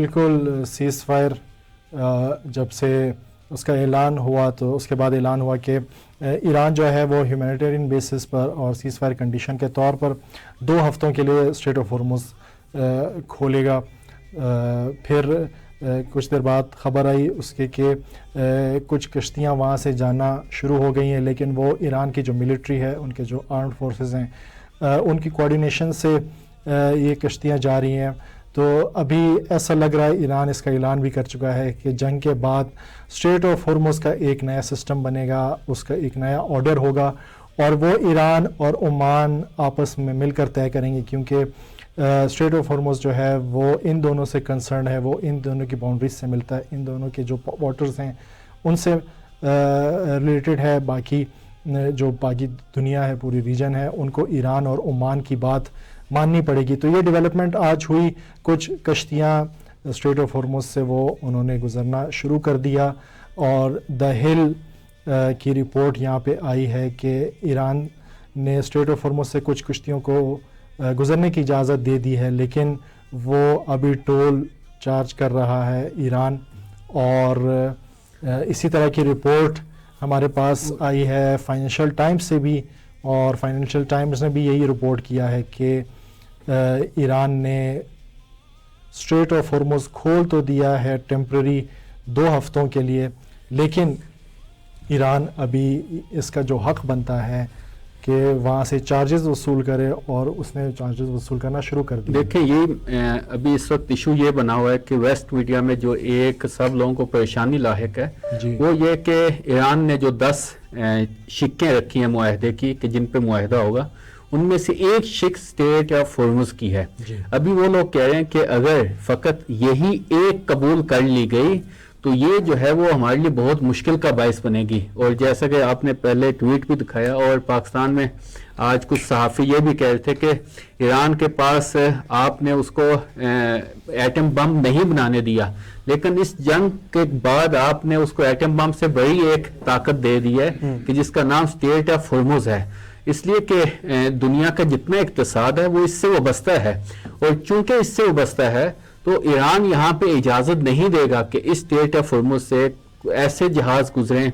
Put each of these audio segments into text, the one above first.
بالکل cease fire جب سے اس کا اعلان ہوا تو اس کے بعد اعلان ہوا کہ ایران جو ہے وہ ہیومینیٹیرین بیسس پر اور سیز فائر کنڈیشن کے طور پر 2 ہفتوں کے لیے اسٹریٹ آف ہارمز کھولے گا. پھر کچھ دیر بعد خبر آئی اس کے کہ کچھ کشتیاں وہاں سے جانا شروع ہو گئی ہیں، لیکن وہ ایران کی جو ملٹری ہے، ان کے جو آرمڈ فورسز ہیں، ان کی کوارڈینیشن سے یہ کشتیاں جا رہی ہیں. تو ابھی ایسا لگ رہا ہے ایران اس کا اعلان بھی کر چکا ہے کہ جنگ کے بعد اسٹریٹ آف ہارمز کا ایک نیا سسٹم بنے گا، اس کا ایک نیا آرڈر ہوگا اور وہ ایران اور عمان آپس میں مل کر طے کریں گے، کیونکہ اسٹریٹ آف ہارمز جو ہے وہ ان دونوں سے کنسرن ہے، وہ ان دونوں کی باؤنڈریز سے ملتا ہے، ان دونوں کے جو واٹرز ہیں ان سے ریلیٹڈ ہے. باقی جو باقی دنیا ہے، پوری ریجن ہے، ان کو ایران اور عمان کی بات ماننی پڑے گی. تو یہ ڈیولپمنٹ آج ہوئی، کچھ کشتیاں اسٹریٹ آف ہارمز سے وہ انہوں نے گزرنا شروع کر دیا، اور دا ہل کی رپورٹ یہاں پہ آئی ہے کہ ایران نے اسٹریٹ آف ہارمز سے کچھ کشتیوں کو گزرنے کی اجازت دے دی ہے، لیکن وہ ابھی ٹول چارج کر رہا ہے ایران. اور اسی طرح کی رپورٹ ہمارے پاس آئی ہے فائنینشیل ٹائمز سے بھی، اور فائنینشیل ٹائمز نے بھی یہی رپورٹ کیا ہے کہ ایران نے اسٹریٹ آف ہارمز کھول تو دیا ہے ٹیمپرری 2 ہفتوں کے لیے، لیکن ایران ابھی اس کا جو حق بنتا ہے کہ وہاں سے چارجز وصول کرے، اور اس نے چارجز وصول کرنا شروع کر دیا. دیکھیں یہ ابھی اس وقت ایشو یہ بنا ہوا ہے کہ ویسٹ میڈیا میں جو ایک سب لوگوں کو پریشانی لاحق ہے وہ یہ کہ ایران نے جو 10 شقیں رکھی ہیں معاہدے کی کہ جن پہ معاہدہ ہوگا، ان میں سے ایک شق اسٹریٹ آف ہارمز کی ہے. ابھی وہ لوگ کہہ رہے ہیں کہ اگر فقط یہی ایک قبول کر لی گئی تو یہ جو ہے وہ ہمارے لیے بہت مشکل کا باعث بنے گی. اور جیسا کہ آپ نے پہلے ٹویٹ بھی دکھایا، اور پاکستان میں آج کچھ صحافی یہ بھی کہہ رہے تھے کہ ایران کے پاس آپ نے اس کو ایٹم بم نہیں بنانے دیا، لیکن اس جنگ کے بعد آپ نے اس کو ایٹم بم سے بڑی ایک طاقت دے دی ہے کہ جس کا نام اسٹریٹ آف ہارمز ہے. اس لیے کہ دنیا کا جتنا اقتصاد ہے وہ اس سے وابستہ ہے، اور چونکہ اس سے وابستہ ہے تو ایران یہاں پہ اجازت نہیں دے گا کہ اس اسٹریٹ آف ہارمز سے ایسے جہاز گزریں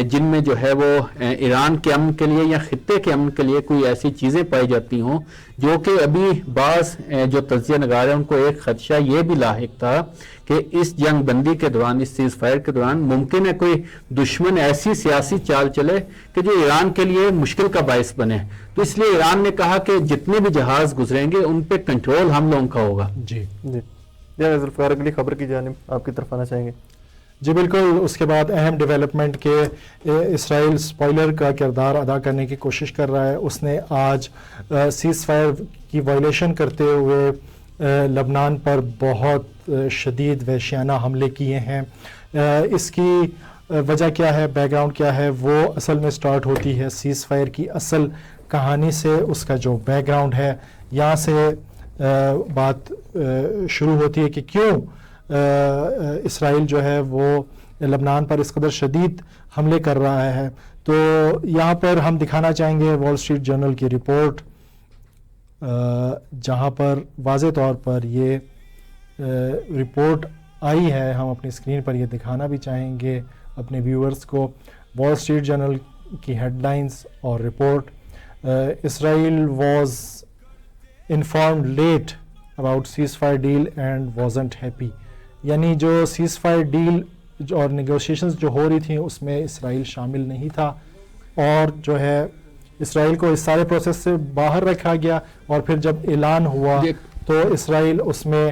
جن میں جو ہے وہ ایران کے امن کے لیے یا خطے کے امن کے لیے کوئی ایسی چیزیں پائی جاتی ہوں، جو کہ ابھی بعض جو تجزیہ نگار ہیں ان کو ایک خدشہ یہ بھی لاحق تھا کہ اس جنگ بندی کے دوران، اس سیز فائر کے دوران ممکن ہے کوئی دشمن ایسی سیاسی چال چلے کہ جو ایران کے لیے مشکل کا باعث بنے. تو اس لیے ایران نے کہا کہ جتنے بھی جہاز گزریں گے ان پہ کنٹرول ہم لوگوں کا ہوگا. جی ذوالفقار اگلی خبر کی جانب آپ کی طرف آنا چاہیں گے. جی بالکل، اس کے بعد اہم ڈیولپمنٹ کے اسرائیل سپوائلر کا کردار ادا کرنے کی کوشش کر رہا ہے. اس نے آج سیز فائر کی وائلیشن کرتے ہوئے لبنان پر بہت شدید وحشیانہ حملے کیے ہیں. اس کی وجہ کیا ہے، بیک گراؤنڈ کیا ہے، وہ اصل میں سٹارٹ ہوتی ہے سیز فائر کی اصل کہانی سے. اس کا جو بیک گراؤنڈ ہے یہاں سے بات شروع ہوتی ہے کہ کیوں اسرائیل جو ہے وہ لبنان پر اس قدر شدید حملے کر رہا ہے. تو یہاں پر ہم دکھانا چاہیں گے وال اسٹریٹ جرنل کی رپورٹ، جہاں پر واضح طور پر یہ رپورٹ آئی ہے. ہم اپنی اسکرین پر یہ دکھانا بھی چاہیں گے اپنے ویورز کو. وال اسٹریٹ جرنل کی ہیڈ لائنز اور report: Israel was informed late about ceasefire deal and wasn't happy. یعنی جو سیز فائر ڈیل اور نیگوشیشنز جو ہو رہی تھیں اس میں اسرائیل شامل نہیں تھا، اور جو ہے اسرائیل کو اس سارے پروسیس سے باہر رکھا گیا. اور پھر جب اعلان ہوا تو اسرائیل اس میں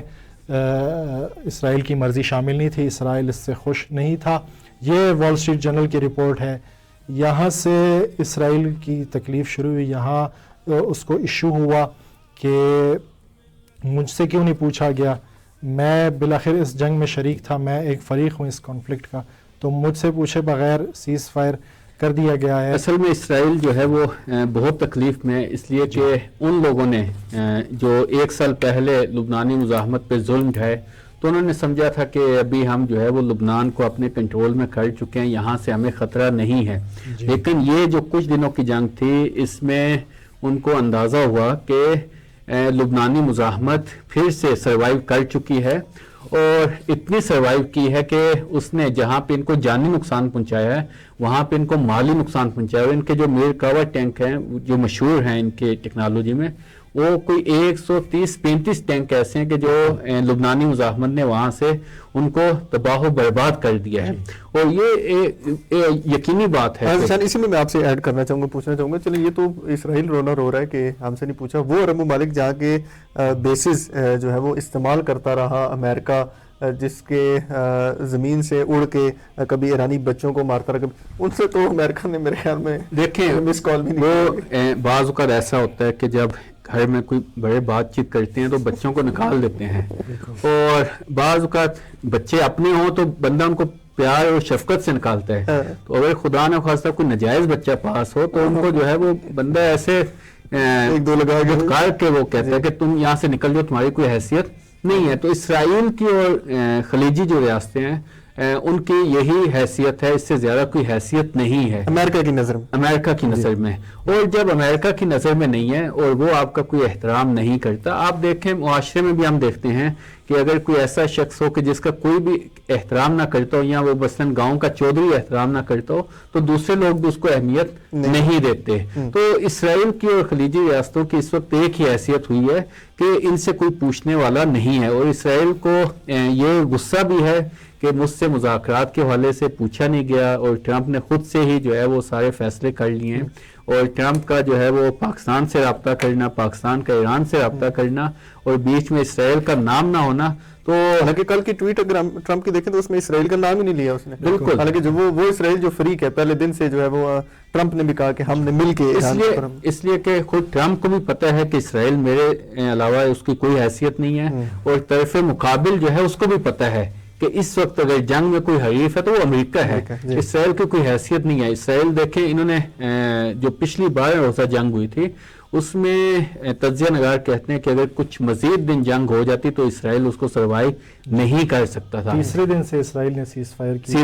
اسرائیل کی مرضی شامل نہیں تھی، اسرائیل اس سے خوش نہیں تھا. یہ وال اسٹریٹ جرنل کی رپورٹ ہے. یہاں سے اسرائیل کی تکلیف شروع ہوئی. یہاں اس کو ایشو ہوا کہ مجھ سے کیوں نہیں پوچھا گیا، میں بالآخر اس جنگ میں شریک تھا، میں ایک فریق ہوں اس کانفلکٹ کا، تو مجھ سے پوچھے بغیر سیز فائر کر دیا گیا ہے. اصل میں اسرائیل جو ہے وہ بہت تکلیف میں، اس لیے کہ ان لوگوں نے جو 1 سال پہلے لبنانی مزاحمت پہ ظلم ڈھائے تو انہوں نے سمجھا تھا کہ ابھی ہم جو ہے وہ لبنان کو اپنے کنٹرول میں کر چکے ہیں، یہاں سے ہمیں خطرہ نہیں ہے. لیکن یہ جو کچھ دنوں کی جنگ تھی اس میں ان کو اندازہ ہوا کہ لبنانی مزاحمت پھر سے سروائیو کر چکی ہے، اور اتنی سروائیو کی ہے کہ اس نے جہاں پہ ان کو جانی نقصان پہنچایا ہے وہاں پہ ان کو مالی نقصان پہنچایا ہے. ان کے جو میر کاور ٹینک ہیں جو مشہور ہیں ان کے ٹیکنالوجی میں, وہ کوئی 130-135 ٹینک ایسے ہیں کہ جو لبنانی مزاحمت نے وہاں سے ان کو تباہ و برباد کر دیا ہے. اور یہ یقینی بات ہے. اسی میں آپ سے ایڈ کرنا چاہوں گا, پوچھنا چاہوں گا, چلیں یہ تو اسرائیل رونر ہو رہا ہے کہ ہم سے نہیں پوچھا, وہ عرب ممالک جہاں کے بیسز جو ہے وہ استعمال کرتا رہا امریکہ, جس کے زمین سے اڑ کے کبھی ایرانی بچوں کو مارتا رہا, کبھی ان سے تو امریکہ نے میرے خیال میں دیکھیں مس کال بھی نہیں. وہ بعض اوقات ایسا ہوتا ہے کہ جب گھر میں کوئی بڑے بات چیت کرتے ہیں تو بچوں کو نکال دیتے ہیں, اور بعض اوقات بچے اپنے ہوں تو بندہ ان کو پیار اور شفقت سے نکالتا ہے. تو اگر خدا نہ خواستہ کوئی ناجائز بچہ پاس ہو تو ان کو جو ہے وہ بندہ ایسے ایک دو لگا کے وہ کہتا ہے کہ تم یہاں سے نکل جاؤ, تمہاری کوئی حیثیت نہیں ہے. تو اسرائیل کی اور خلیجی جو ریاستیں ہیں ان کی یہی حیثیت ہے, اس سے زیادہ کوئی حیثیت نہیں ہے امریکہ کی نظر میں. امریکہ کی نظر میں. اور جب امریکہ کی نظر میں نہیں ہے اور وہ آپ کا کوئی احترام نہیں کرتا, آپ دیکھیں معاشرے میں بھی ہم دیکھتے ہیں کہ اگر کوئی ایسا شخص ہو کہ جس کا کوئی بھی احترام نہ کرتا ہو, یا وہ مثلاً گاؤں کا چودھری احترام نہ کرتا ہو, تو دوسرے لوگ بھی اس کو اہمیت نہیں دیتے. تو اسرائیل کی اور خلیجی ریاستوں کی اس وقت ایک ہی حیثیت ہوئی ہے کہ ان سے کوئی پوچھنے والا نہیں ہے. اور اسرائیل کو یہ غصہ بھی ہے کہ مجھ سے مذاکرات کے حوالے سے پوچھا نہیں گیا, اور ٹرمپ نے خود سے ہی جو ہے وہ سارے فیصلے کر لیے ہیں. اور ٹرمپ کا جو ہے وہ پاکستان سے رابطہ کرنا, پاکستان کا ایران سے رابطہ کرنا, اور بیچ میں اسرائیل کا نام نہ ہونا. تو حالانکہ کل کی ٹویٹ اگر ٹرمپ کی دیکھیں تو اس میں اسرائیل کا نام ہی نہیں لیا اس نے. بالکل. حالانکہ جو وہ اسرائیل جو فریق ہے پہلے دن سے جو ہے وہ ٹرمپ نے بھی کہا کہ ہم نے مل کے اس لیے کہ خود ٹرمپ کو بھی پتا ہے کہ اسرائیل میرے علاوہ اس کی کوئی حیثیت نہیں ہے, اور طرف مقابل جو ہے اس کو بھی پتا ہے کہ اس وقت اگر جنگ میں کوئی حریف ہے تو وہ امریکہ ہے. اسرائیل کی کوئی حیثیت نہیں ہے. اسرائیل دیکھیں انہوں نے جو پچھلی 12 روزہ جنگ ہوئی تھی اس میں تجزیہ نگار کہتے ہیں کہ اگر کچھ مزید دن جنگ ہو جاتی تو اسرائیل اس کو سروائیو نہیں کر سکتا تھا. تیسرے دن سے اسرائیل نے سیز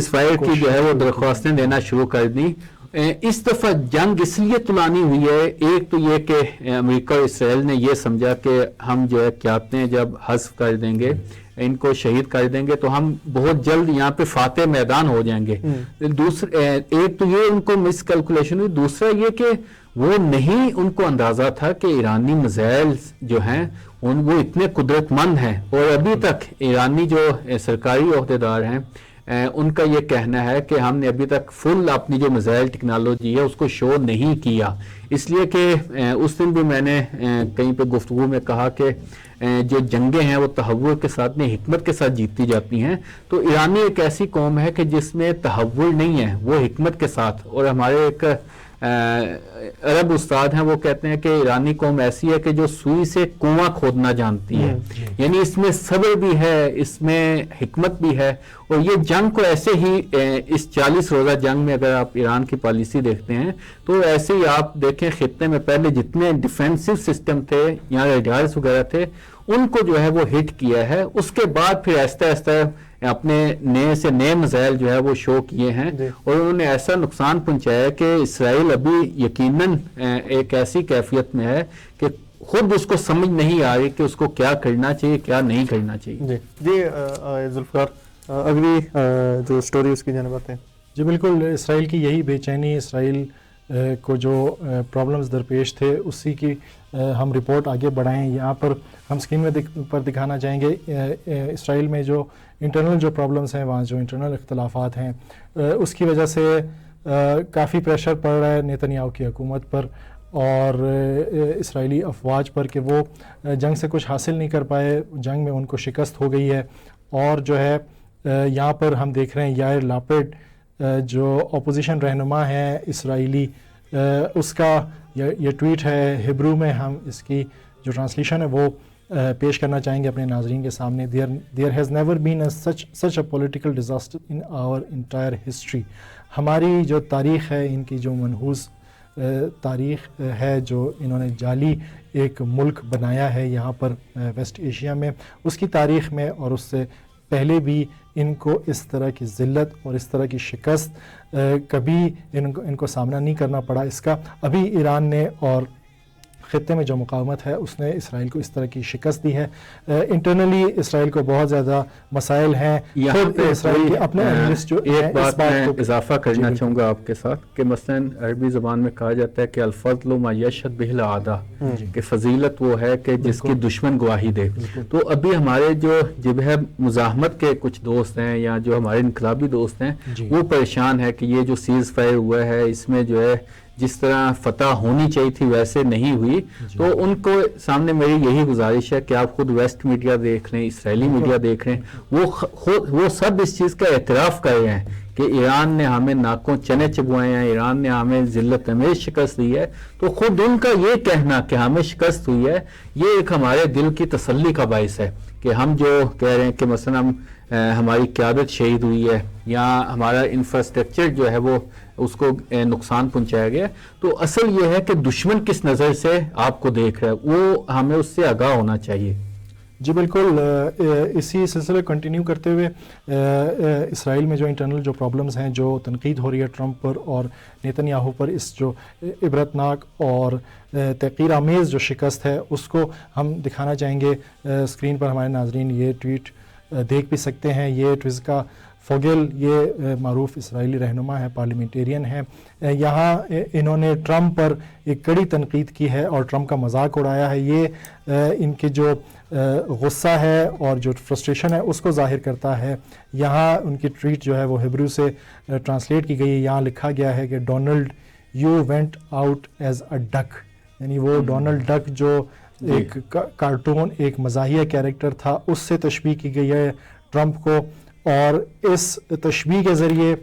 فائر کی جو ہے وہ درخواستیں دینا شروع کر دی. اس دفعہ جنگ اس لیے طولانی ہوئی ہے, ایک تو یہ کہ امریکہ اور اسرائیل نے یہ سمجھا کہ ہم جو ہے کیاتے جب حذف کر دیں گے, ان کو شہید کر دیں گے تو ہم بہت جلد یہاں پہ فاتح میدان ہو جائیں گے. ایک تو یہ ان کو مس کیلکولیشن ہوئی. دوسرا یہ کہ وہ نہیں ان کو اندازہ تھا کہ ایرانی میزائل جو ہیں وہ اتنے قدرت مند ہیں, اور ابھی تک ایرانی جو سرکاری عہدیدار ہیں ان کا یہ کہنا ہے کہ ہم نے ابھی تک فل اپنی جو میزائل ٹیکنالوجی ہے اس کو شو نہیں کیا. اس لیے کہ اس دن بھی میں نے کہیں پہ گفتگو میں کہا کہ جو جنگیں ہیں وہ تحور کے ساتھ نہیں حکمت کے ساتھ جیتی جاتی ہیں. تو ایرانی ایک ایسی قوم ہے کہ جس میں تحور نہیں ہے, وہ حکمت کے ساتھ. اور ہمارے ایک عرب استاد ہیں وہ کہتے ہیں کہ ایرانی قوم ایسی ہے کہ جو سوئی سے کنواں کھودنا جانتی ہے. یعنی اس میں صبر بھی ہے, اس میں حکمت بھی ہے. اور یہ جنگ کو ایسے ہی اس 40 روزہ جنگ میں اگر آپ ایران کی پالیسی دیکھتے ہیں تو ایسے ہی آپ دیکھیں خطے میں پہلے جتنے ڈیفینسو سسٹم تھے یا ریڈارز وغیرہ تھے ان کو جو ہے وہ ہٹ کیا ہے. اس کے بعد پھر آہستہ آہستہ اپنے نئے سے نئے میزائل جو ہے وہ شو کیے ہیں, اور انہوں نے ایسا نقصان پہنچایا کہ اسرائیل ابھی یقیناً ایک ایسی کیفیت میں ہے کہ خود اس کو سمجھ نہیں آ رہی کہ اس کو کیا کرنا چاہیے کیا نہیں کرنا چاہیے. جی ذوالفقار, اگلی جو سٹوری اس کی جانب آتے ہیں. جی بالکل, اسرائیل کی یہی بے چینی, اسرائیل کو جو پرابلمز درپیش تھے اسی کی ہم رپورٹ آگے بڑھائیں. یہاں پر ہم سکرین میں پر دکھانا چاہیں گے اسرائیل میں جو انٹرنل جو پرابلمز ہیں, وہاں جو انٹرنل اختلافات ہیں, اس کی وجہ سے کافی پریشر پڑ رہا ہے نیتنیاہو کی حکومت پر اور اسرائیلی افواج پر کہ وہ جنگ سے کچھ حاصل نہیں کر پائے, جنگ میں ان کو شکست ہو گئی ہے. اور جو ہے یہاں پر ہم دیکھ رہے ہیں یائر لاپڈ جو اپوزیشن رہنما ہیں اسرائیلی, اس کا یہ ٹویٹ ہے ہبرو میں, ہم اس کی جو ٹرانسلیشن ہے وہ پیش کرنا چاہیں گے اپنے ناظرین کے سامنے. There has never been such a political disaster in our entire history. ہماری جو تاریخ ہے, ان کی جو منحوس تاریخ ہے, جو انہوں نے جعلی ایک ملک بنایا ہے یہاں پر ویسٹ ایشیا میں, اس کی تاریخ میں اور اس سے پہلے بھی ان کو اس طرح کی ذلت اور اس طرح کی شکست کبھی ان کو سامنا نہیں کرنا پڑا. اس کا ابھی ایران نے اور خطے میں جو مقاومت ہے اس نے اسرائیل کو اس طرح کی شکست دی ہے. انٹرنلی اسرائیل کو بہت زیادہ مسائل ہیں. خود اسرائیل کے اپنے انالسٹ جو ایک بات میں اضافہ کرنا چاہوں گا آپ کے ساتھ کہ مثلاً عربی زبان میں کہا جاتا ہے کہ الفضل ما یشهد به الاعداء، کہ فضیلت وہ ہے کہ جس کی دشمن گواہی دے. تو ابھی ہمارے جو جبہہ مزاحمت کے کچھ دوست ہیں یا جو ہمارے انقلابی دوست ہیں وہ پریشان ہے کہ یہ جو سیز فائر ہوا ہے اس میں جو ہے جس طرح فتح ہونی چاہیے تھی ویسے نہیں ہوئی. تو ان کو سامنے میری یہی گزارش ہے کہ آپ خود ویسٹ میڈیا دیکھ لیں، اسرائیلی میڈیا دیکھ لیں، وہ سب اس چیز کا اعتراف کر رہے ہیں کہ ایران نے ہمیں ناکوں چنے چبوائے ہیں، ایران نے ہمیں ذلت امیز شکست دی ہے. تو خود ان کا یہ کہنا کہ ہمیں شکست ہوئی ہے یہ ایک ہمارے دل کی تسلی کا باعث ہے کہ ہم جو کہہ رہے ہیں کہ مثلا ہماری قیادت شہید ہوئی ہے یا ہمارا انفراسٹرکچر جو ہے وہ اس کو نقصان پہنچایا گیا. تو اصل یہ ہے کہ دشمن کس نظر سے آپ کو دیکھ رہا ہے وہ ہمیں اس سے آگاہ ہونا چاہیے. جی بالکل. اسی سلسلے کنٹینیو کرتے ہوئے اسرائیل میں جو انٹرنل جو پرابلمز ہیں، جو تنقید ہو رہی ہے ٹرمپ پر اور نیتن یاہو پر، اس جو عبرتناک اور تحقیر آمیز جو شکست ہے اس کو ہم دکھانا چاہیں گے. اسکرین پر ہمارے ناظرین یہ ٹویٹ دیکھ بھی سکتے ہیں. یہ ٹویزکا فوگل، یہ معروف اسرائیلی رہنما ہے، پارلیمنٹیرین ہے. یہاں انہوں نے ٹرمپ پر ایک کڑی تنقید کی ہے اور ٹرمپ کا مذاق اڑایا ہے. یہ ان کے جو غصہ ہے اور جو فرسٹریشن ہے اس کو ظاہر کرتا ہے. یہاں ان کی ٹویٹ جو ہے وہ ہبرو سے ٹرانسلیٹ کی گئی ہے. یہاں لکھا گیا ہے کہ Donald you went out as a duck, یعنی وہ ڈونلڈ ڈک جو ایک کارٹون، ایک مزاحیہ کیریکٹر تھا، اس سے تشبیہ کی گئی ہے ٹرمپ کو. اور اس تشبیہ کے ذریعے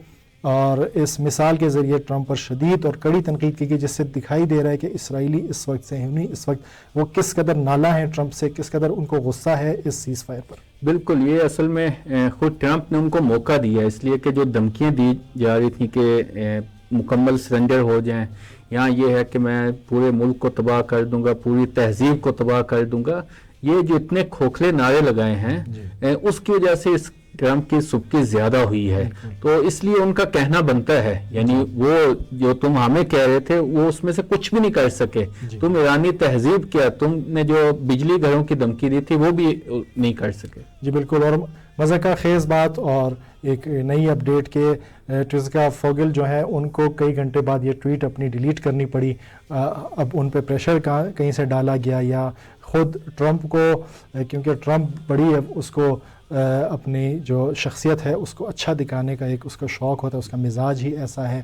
اور اس مثال کے ذریعے ٹرمپ پر شدید اور کڑی تنقید کی گئی، جس سے دکھائی دے رہا ہے کہ اسرائیلی اس وقت صہیونی اس وقت وہ کس قدر نالاں ہیں ٹرمپ سے، کس قدر ان کو غصہ ہے اس سیز فائر پر. بالکل، یہ اصل میں خود ٹرمپ نے ان کو موقع دیا ہے، اس لیے کہ جو دھمکیاں دی جا رہی تھیں کہ مکمل سرنڈر ہو جائیں، یہاں یہ ہے کہ میں پورے ملک کو تباہ کر دوں گا، پوری تہذیب کو تباہ کر دوں گا، یہ جو اتنے کھوکھلے نعرے لگائے ہیں اس کی وجہ سے اس ٹرمپ کی سبکی زیادہ ہوئی ہے. تو اس لیے ان کا کہنا بنتا ہے، یعنی وہ جو تم ہمیں کہہ رہے تھے وہ اس میں سے کچھ بھی نہیں کر سکے. تم ایرانی تہذیب کیا، تم نے جو بجلی گھروں کی دھمکی دی تھی وہ بھی نہیں کر سکے. جی بالکل. اور مذاق خیز بات اور ایک نئی اپڈیٹ کے ٹویزکا فوگل جو ہے ان کو کئی گھنٹے بعد یہ ٹویٹ اپنی ڈیلیٹ کرنی پڑی. اب ان پہ پریشر کہیں سے ڈالا گیا یا خود ٹرمپ کو، کیونکہ ٹرمپ بڑی اس کو اپنی جو شخصیت ہے اس کو اچھا دکھانے کا ایک اس کا شوق ہوتا ہے، اس کا مزاج ہی ایسا ہے.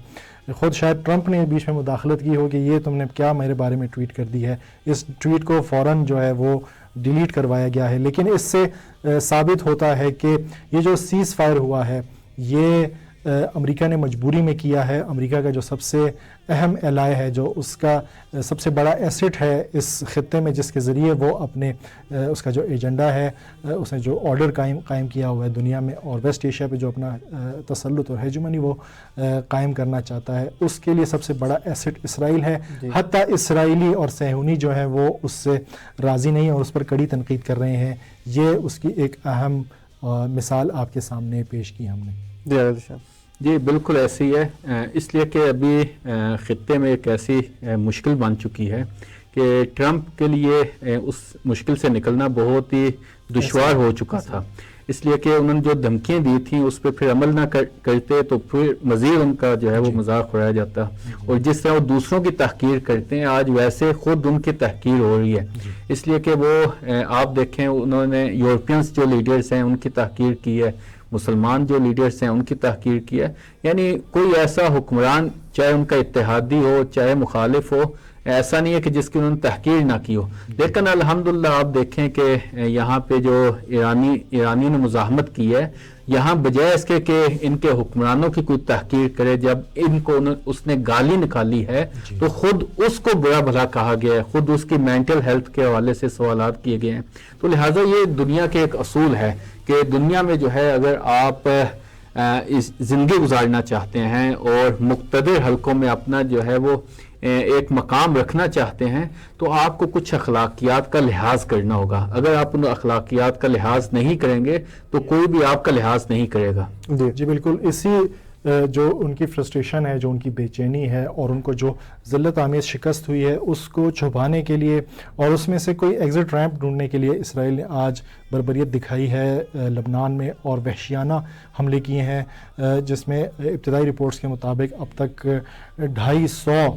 خود شاید ٹرمپ نے بیچ میں مداخلت کی ہوگی، یہ تم نے کیا میرے بارے میں ٹویٹ کر دی ہے. اس ٹویٹ کو فوراً جو ہے وہ ڈیلیٹ کروایا گیا ہے. لیکن اس سے ثابت ہوتا ہے کہ یہ جو سیز فائر ہوا ہے یہ امریکہ نے مجبوری میں کیا ہے. امریکہ کا جو سب سے اہم ایلائی ہے، جو اس کا سب سے بڑا ایسٹ ہے اس خطے میں، جس کے ذریعے وہ اپنے اس کا جو ایجنڈا ہے، اس نے جو آرڈر قائم کیا ہوا ہے دنیا میں اور ویسٹ ایشیا پہ جو اپنا تسلط اور ہیجمنی وہ قائم کرنا چاہتا ہے، اس کے لیے سب سے بڑا ایسٹ اسرائیل ہے. حتیٰ اسرائیلی اور صہیونی جو ہے وہ اس سے راضی نہیں اور اس پر کڑی تنقید کر رہے ہیں. یہ اس کی ایک اہم مثال آپ کے سامنے پیش کی ہم نے. جی بالکل ایسی ہے، اس لیے کہ ابھی خطے میں ایک ایسی مشکل بن چکی ہے کہ ٹرمپ کے لیے اس مشکل سے نکلنا بہت ہی دشوار ہو چکا تھا. اس لیے کہ انہوں نے جو دھمکیاں دی تھیں اس پہ پھر عمل نہ کرتے تو پھر مزید ان کا جو ہے وہ مذاق اڑایا جاتا. اور جس طرح وہ دوسروں کی تحقیر کرتے ہیں آج ویسے خود ان کی تحقیر ہو رہی ہے. اس لیے کہ وہ آپ دیکھیں انہوں نے یورپینس جو لیڈرز ہیں ان کی تحقیر کی ہے، مسلمان جو لیڈرز ہیں ان کی تحقیر کی ہے. یعنی کوئی ایسا حکمران چاہے ان کا اتحادی ہو چاہے مخالف ہو، ایسا نہیں ہے کہ جس کی انہوں نے تحقیر نہ کی ہو. لیکن الحمدللہ آپ دیکھیں کہ یہاں پہ جو ایرانیوں نے مزاحمت کی ہے، یہاں بجائے اس کے کہ ان کے حکمرانوں کی کوئی تحقیر کرے، جب ان کو اس نے گالی نکالی ہے تو خود اس کو برا بھلا کہا گیا ہے، خود اس کی مینٹل ہیلتھ کے حوالے سے سوالات کیے گئے ہیں. تو لہٰذا یہ دنیا کے ایک اصول ہے کہ دنیا میں جو ہے اگر آپ زندگی گزارنا چاہتے ہیں اور مقتدر حلقوں میں اپنا جو ہے وہ ایک مقام رکھنا چاہتے ہیں تو آپ کو کچھ اخلاقیات کا لحاظ کرنا ہوگا. اگر آپ ان اخلاقیات کا لحاظ نہیں کریں گے تو کوئی بھی آپ کا لحاظ نہیں کرے گا. جی بالکل. اسی جو ان کی فرسٹریشن ہے، جو ان کی بے چینی ہے اور ان کو جو ذلت آمیز شکست ہوئی ہے اس کو چھپانے کے لیے اور اس میں سے کوئی ایگزٹ ریمپ ڈھونڈنے کے لیے اسرائیل نے آج بربریت دکھائی ہے لبنان میں اور وحشیانہ حملے کیے ہیں، جس میں ابتدائی رپورٹس کے مطابق اب تک 250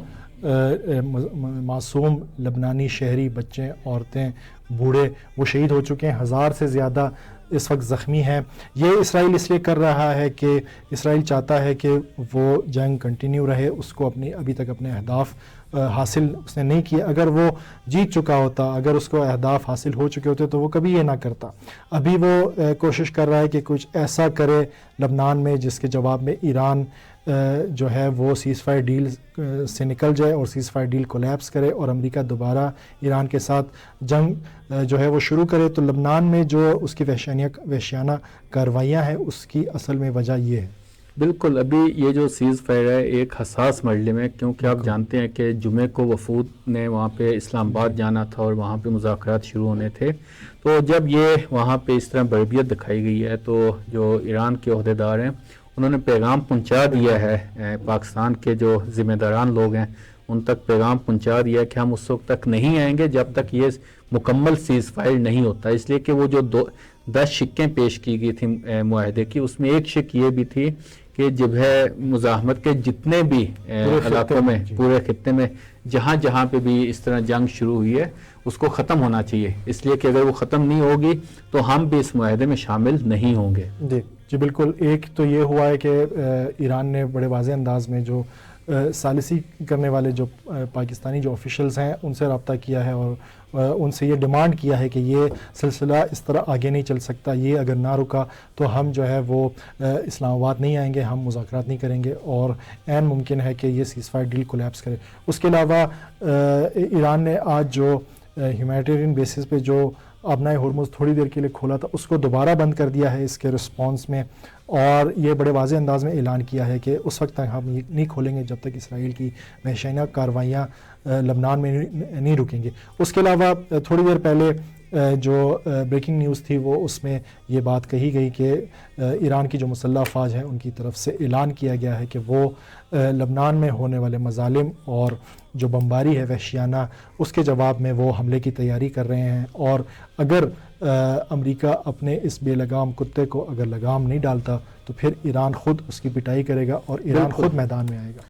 معصوم لبنانی شہری، بچے، عورتیں، بوڑھے وہ شہید ہو چکے ہیں، 1000 سے زیادہ اس وقت زخمی ہیں۔ یہ اسرائیل اس لیے کر رہا ہے کہ اسرائیل چاہتا ہے کہ وہ جنگ کنٹینیو رہے، اس کو ابھی تک اپنے اہداف حاصل اس نے نہیں کیے۔ اگر وہ جیت چکا ہوتا، اگر اس کو اہداف حاصل ہو چکے ہوتے تو وہ کبھی یہ نہ کرتا۔ ابھی وہ کوشش کر رہا ہے کہ کچھ ایسا کرے لبنان میں جس کے جواب میں ایران جو ہے وہ سیز فائر ڈیل سے نکل جائے اور سیز فائر ڈیل کولیپس کرے اور امریکہ دوبارہ ایران کے ساتھ جنگ جو ہے وہ شروع کرے۔ تو لبنان میں جو اس کی وحشیانہ کارروائیاں ہیں اس کی اصل میں وجہ یہ ہے۔ بالکل، ابھی یہ جو سیز فائر ہے ایک حساس مرحلے میں، کیونکہ آپ جانتے ہیں کہ جمعے کو وفود نے وہاں پہ اسلام آباد جانا تھا اور وہاں پہ مذاکرات شروع ہونے تھے۔ تو جب یہ وہاں پہ اس طرح بربریت دکھائی گئی ہے تو جو ایران کے عہدیدار ہیں انہوں نے پیغام پہنچا دیا ہے، پاکستان کے جو ذمہ داران لوگ ہیں ان تک پیغام پہنچا دیا ہے کہ ہم اس وقت تک نہیں آئیں گے جب تک یہ مکمل سیز فائر نہیں ہوتا، اس لیے کہ وہ جو 10 شقیں پیش کی گئی تھیں معاہدے کی، اس میں ایک شق یہ بھی تھی کہ جبہہ مزاحمت کے جتنے بھی علاقوں میں، پورے خطے میں جہاں جہاں پہ بھی اس طرح جنگ شروع ہوئی ہے اس کو ختم ہونا چاہیے، اس لیے کہ اگر وہ ختم نہیں ہوگی تو ہم بھی اس معاہدے میں شامل نہیں ہوں گے۔ جی بالکل، ایک تو یہ ہوا ہے کہ ایران نے بڑے واضح انداز میں جو ثالثی کرنے والے جو پاکستانی جو آفیشلز ہیں ان سے رابطہ کیا ہے اور ان سے یہ ڈیمانڈ کیا ہے کہ یہ سلسلہ اس طرح آگے نہیں چل سکتا، یہ اگر نہ رکا تو ہم جو ہے وہ اسلام آباد نہیں آئیں گے، ہم مذاکرات نہیں کریں گے اور عین ممکن ہے کہ یہ سیز فائر ڈیل کولیپس کرے۔ اس کے علاوہ ایران نے آج جو ہیومینیٹیرین بیسس پہ جو آبنائے ہرمز تھوڑی دیر کے لیے کھولا تھا اس کو دوبارہ بند کر دیا ہے اس کے رسپانس میں، اور یہ بڑے واضح انداز میں اعلان کیا ہے کہ اس وقت تک ہم نہیں کھولیں گے جب تک اسرائیل کی وحشیانہ کارروائیاں لبنان میں نہیں رکیں گے۔ اس کے علاوہ تھوڑی دیر پہلے جو بریکنگ نیوز تھی وہ اس میں یہ بات کہی گئی کہ ایران کی جو مسلح افواج ہیں ان کی طرف سے اعلان کیا گیا ہے کہ وہ لبنان میں ہونے والے مظالم اور جو بمباری ہے وحشیانہ اس کے جواب میں وہ حملے کی تیاری کر رہے ہیں، اور اگر امریکہ اپنے اس بے لگام کتے کو اگر لگام نہیں ڈالتا تو پھر ایران خود اس کی پٹائی کرے گا اور ایران خود میدان میں آئے گا۔